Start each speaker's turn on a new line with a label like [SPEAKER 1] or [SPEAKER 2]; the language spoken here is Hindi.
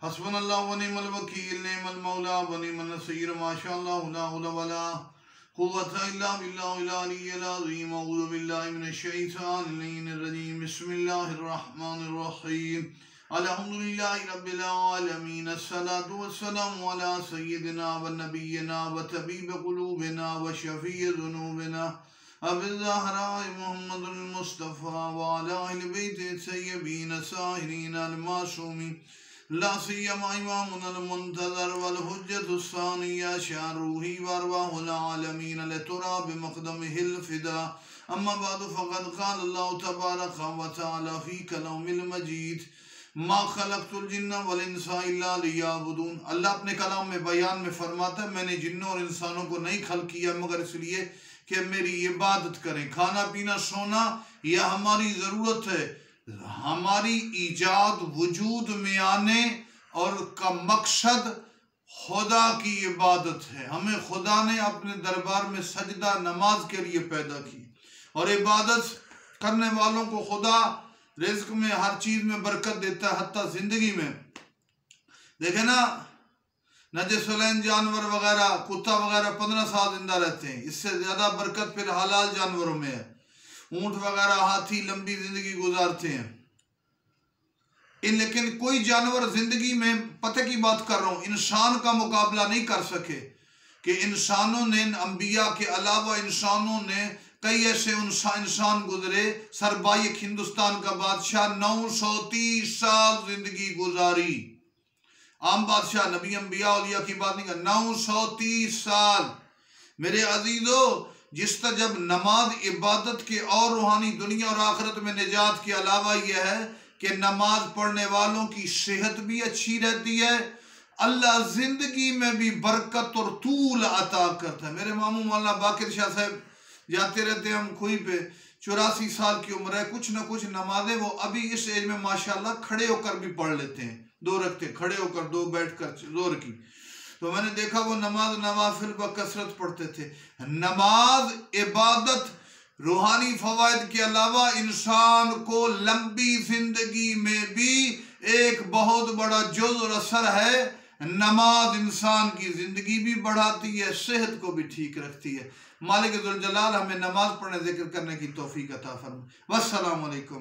[SPEAKER 1] हस्बुनल्लाहु व निअमल वकील निअमल मौला व निअमन नसीर माशाअल्लाह ला हौला वला कुव्वता इल्ला बिल्लाहिल अलिय्यिल अज़ीम अऊज़ु बिल्लाहि मिनश शैतानिर रजीम बिस्मिल्लाहिर रहमानिर रहीम अल्हम्दुलिल्लाहि रब्बिल आलमीन अस्सलातु वस्सलामु अला सय्यिदिना व नबिय्यिना व तबीब क़ुलूबिना व शफ़ीइ ज़ुनूबिना अबी ज़हरा मुहम्मदुल मुस्तफ़ा व अला अहलि बैति सय्यबीन साहिरीन अल मासूमीन ला सियमा इमामुल मुंतज़र वल हुज्जतुस सानिया शारूही वरवाहुल आलमीन लतुरा बिमक़दमिहिल फ़िदा अम्मा बादु फ़क़द क़ाल अल्लाहु तबारक व तआला फ़ी कलामिल मजीद मा खलक़तुल जिन्ना वल इंसा इल्ला लियअबुदून। अल्लाह अपने कलाम में बयान में फरमाता है, मैंने जिन्नों और इंसानों को नहीं खल्क़ किया मगर इसलिए कि मेरी इबादत करें। खाना पीना सोना यह हमारी ज़रूरत है। हमारी ईजाद वजूद में आने और का मकसद खुदा की इबादत है। हमें खुदा ने अपने दरबार में सजदा नमाज के लिए पैदा की और इबादत करने वालों को खुदा रिज़्क में हर चीज में बरकत देता है, हत्ता जिंदगी में। देखे ना, नजसुलैन जानवर वगैरह कुत्ता वगैरह 15 साल जिंदा रहते हैं, इससे ज्यादा बरकत फिर हलाल जानवरों में है। ऊंट वगैरह हाथी लंबी जिंदगी गुजारते हैं। लेकिन कोई जानवर जिंदगी में, पते की बात कर रहा हूं, इंसान का मुकाबला नहीं कर सके कि इंसानों ने, अंबिया के अलावा इंसानों ने कई ऐसे इंसान गुजरे। सरबाइक हिंदुस्तान का बादशाह 930 साल जिंदगी गुजारी। आम बादशाह नबी अंबिया औलिया की बात नहीं कर, 930 साल। मेरे अजीजों, जिस तरह जब नमाज इबादत के और रूहानी दुनिया और आखिरत में निजात के अलावा यह है कि नमाज पढ़ने वालों की सेहत भी अच्छी रहती है, अल्लाह जिंदगी में भी बरकत और तूल अता करता है। मेरे मामू मौलाना बाकिर शाह साहब जाते रहते हैं हम खुई पे, 84 साल की उम्र है, कुछ ना कुछ नमाजें वो अभी इस एज में माशाल्लाह खड़े होकर भी पढ़ लेते हैं। 2 रखते खड़े होकर, 2 बैठकर, जोर की। तो मैंने देखा वो नमाज नवाफिल बकसरत पढ़ते थे। नमाज इबादत रूहानी फवायद के अलावा इंसान को लंबी जिंदगी में भी एक बहुत बड़ा जुज़ और असर है। नमाज इंसान की जिंदगी भी बढ़ाती है, सेहत को भी ठीक रखती है। मालिक जुल जलाल हमें नमाज पढ़ने जिक्र करने की तौफीक अता फरमाए। वस्सलामु अलैकुम।